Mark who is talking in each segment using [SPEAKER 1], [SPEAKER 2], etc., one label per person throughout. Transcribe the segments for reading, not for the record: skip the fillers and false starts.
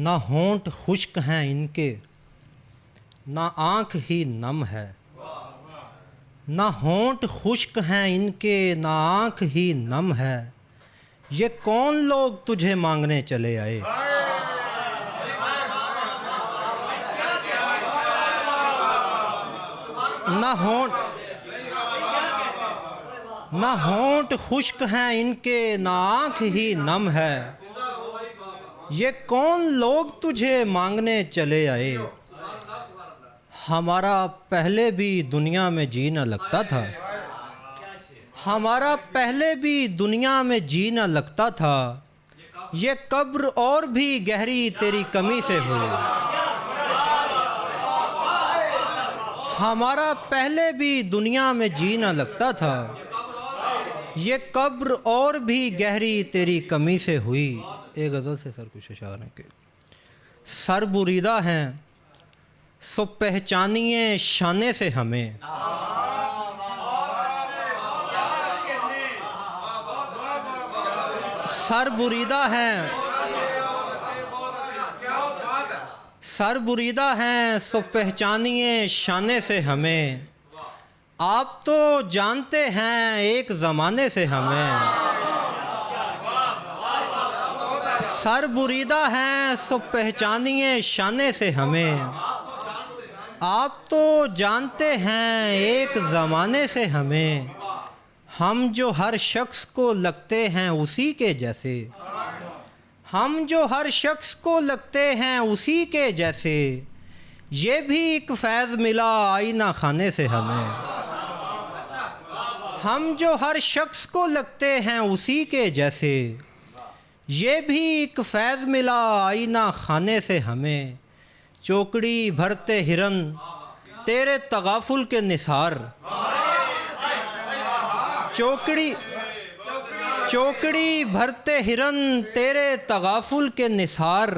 [SPEAKER 1] نہ ہونٹ خشک ہیں ان کے نہ آنکھ ہی نم ہے، نہ ہونٹ خشک ہیں ان کے نہ آنکھ ہی نم ہے، یہ کون لوگ تجھے مانگنے چلے آئے۔ نہ ہونٹ خشک ہیں ان کے نہ آنکھ ہی نم ہے، یہ کون لوگ تجھے مانگنے چلے آئے۔ ہمارا پہلے بھی دنیا میں جی نہ لگتا تھا، ہمارا پہلے بھی دنیا میں جی نہ لگتا تھا، یہ قبر اور بھی گہری تیری کمی سے ہوئی۔ ہمارا پہلے بھی دنیا میں جی نہ لگتا تھا، یہ قبر اور بھی گہری تیری کمی سے ہوئی۔ ایک غزل سے سر کچھ اشعار ہیں کہ سر بریدہ ہیں سو پہچانیے شانے سے ہمیں، سر بریدہ ہیں سر بریدہ ہیں سو پہچانیے شانے سے ہمیں، آپ تو جانتے ہیں ایک زمانے سے ہمیں۔ سر بریدہ ہیں سو پہچانیے شانے سے ہمیں، آپ تو جانتے ہیں ایک زمانے سے ہمیں، ہم جو ہر شخص کو لگتے ہیں اسی کے جیسے، ہم جو ہر شخص کو لگتے ہیں اسی کے جیسے، یہ بھی ایک فیض ملا آئینہ خانے سے ہمیں۔ ہم جو ہر شخص کو لگتے ہیں اسی کے جیسے، یہ بھی ایک فیض ملا آئینہ خانے سے ہمیں، چوکڑی بھرتے ہرن تیرے تغافل کے نثار، چوکڑی بھرتے ہرن تیرے تغافل کے نثار،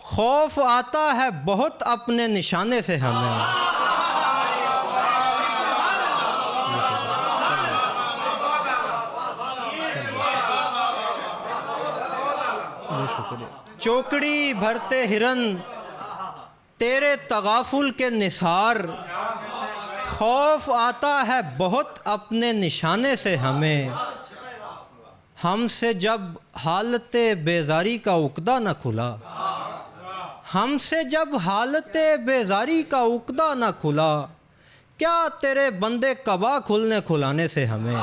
[SPEAKER 1] خوف آتا ہے بہت اپنے نشانے سے ہمیں۔ چوکڑی بھرتے ہرن تیرے تغافل کے نثار، خوف آتا ہے بہت اپنے نشانے سے ہمیں، ہم سے جب حالت بیزاری کا عقدہ نہ کھلا، ہم سے جب حالت بیزاری کا عقدہ نہ کھلا، کیا تیرے بندے قبا کھلنے کھلانے سے ہمیں۔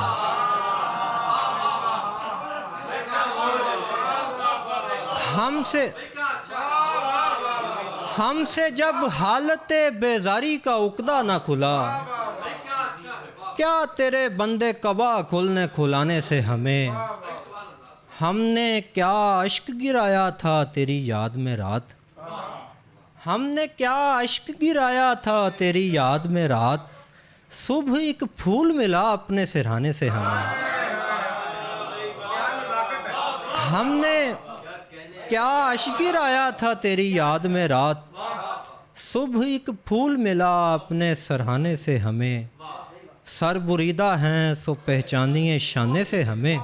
[SPEAKER 1] ہم سے جب حالت بیزاری کا عقدہ نہ کھلا، کیا تیرے بندے قبا کھلنے کھلانے سے ہمیں۔ ہم نے کیا اشک گرایا تھا تیری یاد میں رات، ہم نے کیا اشک گرایا تھا تیری یاد میں رات، صبح ایک پھول ملا اپنے سرہانے سے ہمیں۔ ہم نے کیا اشک گرایا تھا تیری یاد میں رات، صبح ایک پھول ملا اپنے سرہانے سے ہمیں، سر بریدہ ہیں سو پہچانیے شانے سے ہمیں،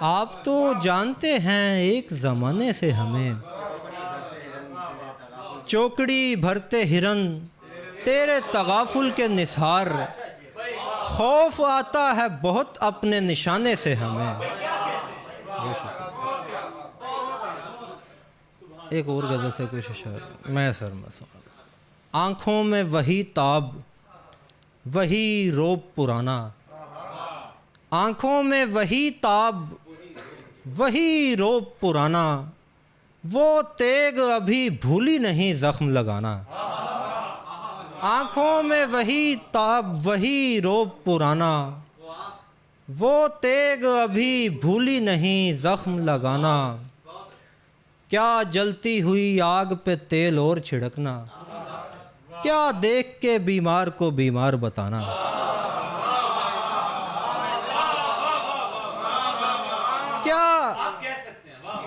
[SPEAKER 1] آپ تو جانتے ہیں ایک زمانے سے ہمیں، چوکڑی بھرتے ہرن تیرے تغافل کے نثار، خوف آتا ہے بہت اپنے نشانے سے ہمیں۔ ایک اور غزل سے کچھ اشعار میں سر مسئلہ، آنکھوں میں وہی تاب وہی روب پرانا، آنکھوں میں وہی تاب وہی روب پرانا، وہ تیغ ابھی بھولی نہیں زخم لگانا، آنکھوں میں وہی تاب وہی روب پرانا، وہ تیغ ابھی بھولی نہیں زخم لگانا، کیا جلتی ہوئی آگ پہ تیل اور چھڑکنا، کیا دیکھ کے بیمار کو بیمار بتانا،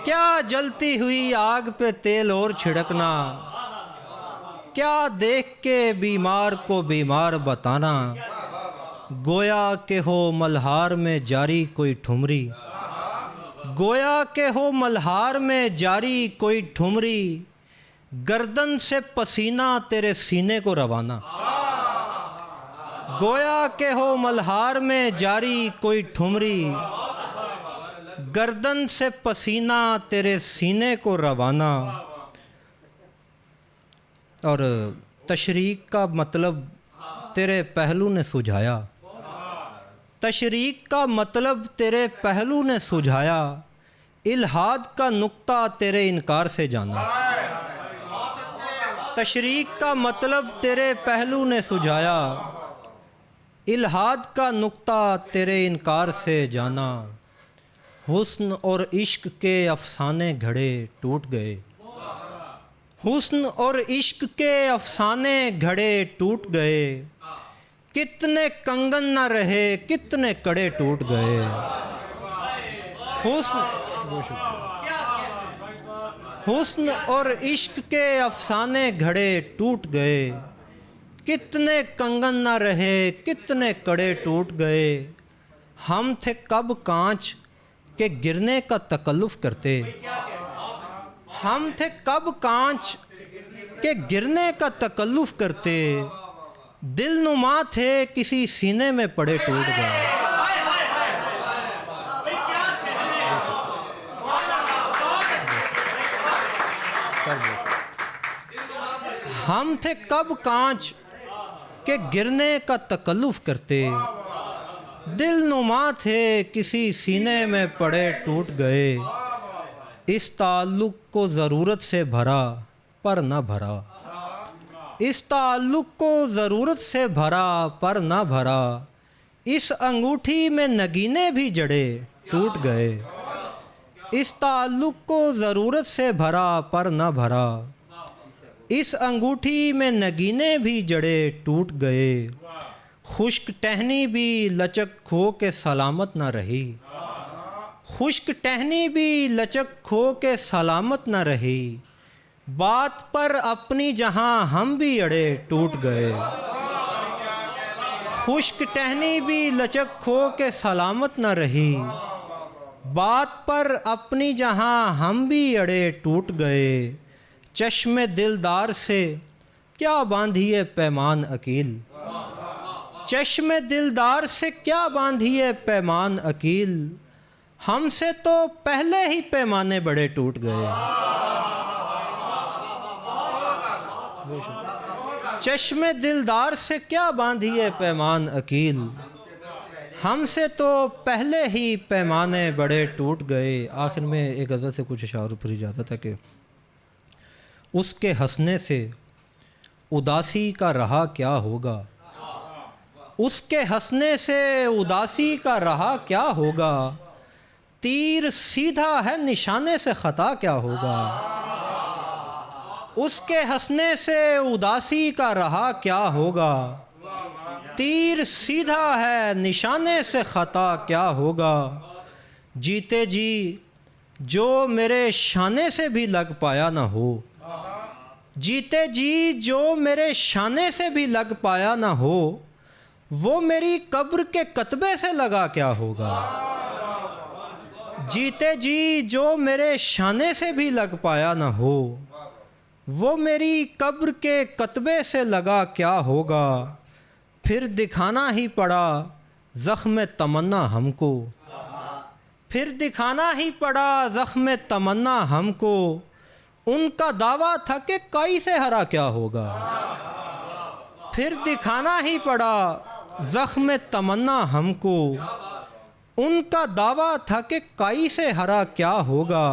[SPEAKER 1] کیا جلتی ہوئی آگ پہ تیل اور چھڑکنا، کیا دیکھ کے بیمار کو بیمار بتانا، گویا کہ ہو ملہار میں جاری کوئی ٹھمری، گویا کہ ہو ملہار میں جاری کوئی ٹھمری، گردن سے پسینہ تیرے سینے کو روانہ۔ گویا کہ ہو ملہار میں جاری کوئی ٹھمری، گردن سے پسینہ تیرے سینے کو روانہ۔ اور تشریق کا مطلب تیرے پہلو نے سجھایا، تشریق کا مطلب تیرے پہلو نے سجھایا، الحاد کا نقطہ تیرے انکار سے جانا۔ تشریق کا مطلب تیرے پہلو نے سجھایا، الحاد کا نقطہ تیرے انکار سے جانا۔ حسن اور عشق کے افسانے گھڑے ٹوٹ گئے، حسن اور عشق کے افسانے گھڑے ٹوٹ گئے، کتنے کنگن نہ رہے کتنے کڑے ٹوٹ گئے۔ حسن اور عشق کے افسانے گھڑے ٹوٹ گئے، کتنے کنگن نہ رہے کتنے کڑے ٹوٹ گئے۔ ہم تھے کب کانچ کہ گرنے کا تکلف کرتے، ہم تھے کب کانچ کہ گرنے کا تکلف کرتے، دل نما تھے کسی سینے میں پڑے ٹوٹ گئے۔ ہم تھے کب کانچ کہ گرنے کا تکلف کرتے، دل نما تھے کسی سینے میں پڑے ٹوٹ گئے۔ اس تعلق کو ضرورت سے بھرا پر نہ بھرا، اس تعلق کو ضرورت سے بھرا پر نہ بھرا، اس انگوٹھی میں نگینے بھی جڑے ٹوٹ گئے۔ اس تعلق کو ضرورت سے بھرا پر نہ بھرا، اس انگوٹھی میں نگینے بھی جڑے ٹوٹ گئے۔ خشک ٹہنی بھی لچک کھو کے سلامت نہ رہی، خشک ٹہنی بھی لچک کھو کے سلامت نہ رہی، بات پر اپنی جہاں ہم بھی اڑے ٹوٹ گئے۔ خشک ٹہنی بھی لچک کھو کے سلامت نہ رہی، بات پر اپنی جہاں ہم بھی اڑے ٹوٹ گئے۔ چشم دلدار سے کیا باندھیے پیمان عقیل، چشم دلدار سے کیا باندھیے پیمان عقیل، ہم سے تو پہلے ہی پیمانے بڑے ٹوٹ گئے۔ چشم دلدار سے کیا باندھیے پیمان عقیل، ہم سے تو پہلے ہی پیمانے بڑے ٹوٹ گئے۔ آخر میں ایک غزل سے کچھ اشعار پر ہی جاتا تھا کہ اس کے ہنسنے سے اداسی کا رہا کیا ہوگا، اس کے ہنسنے سے اداسی کا رہا کیا ہوگا، تیر سیدھا ہے نشانے سے خطا کیا ہوگا۔ اس کے ہنسنے سے اداسی کا رہا کیا ہوگا، تیر سیدھا ہے نشانے سے خطا کیا ہوگا۔ جیتے جی جو میرے شانے سے بھی لگ پایا نہ ہو، جیتے جی جو میرے شانے سے بھی لگ پایا نہ ہو، وہ میری قبر کے کتبے سے لگا کیا ہوگا۔ جیتے جی جو میرے شانے سے بھی لگ پایا نہ ہو، وہ میری قبر کے کتبے سے لگا کیا ہوگا۔ پھر دکھانا ہی پڑا زخم تمنا ہم کو، پھر دکھانا ہی پڑا زخم تمنا ہم کو، ان کا دعویٰ تھا کہ کائی سے ہرا کیا ہوگا۔ پھر دکھانا ہی پڑا زخم تمنا ہم کو، ان کا دعویٰ تھا کہ کائی سے ہرا کیا ہوگا۔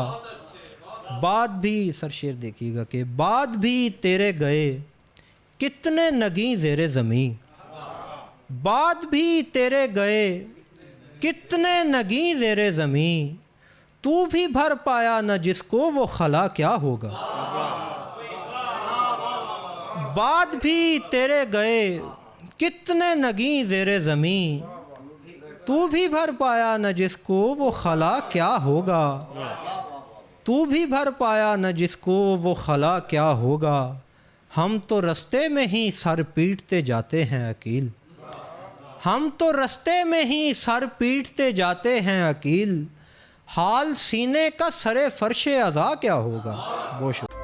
[SPEAKER 1] بات بھی سر شعر دیکھیے گا کہ بات بھی تیرے گئے کتنے نگیں زیر زمیں، بات بھی تیرے گئے کتنے نگیں زیر زمیں، تو بھی بھر پایا نہ جس کو وہ خلا کیا ہوگا۔ بات بھی تیرے گئے کتنے نگیں زیر زمیں، تو بھی بھر پایا نہ جس کو وہ خلا کیا ہوگا، تو بھی بھر پایا نہ جس کو وہ خلا کیا ہوگا۔ ہم تو رستے میں ہی سر پیٹتے جاتے ہیں عقیل، ہم تو رستے میں ہی سر پیٹتے جاتے ہیں عقیل، حال سینے کا سرے فرش اعضا کیا ہوگا. بہت شکریہ.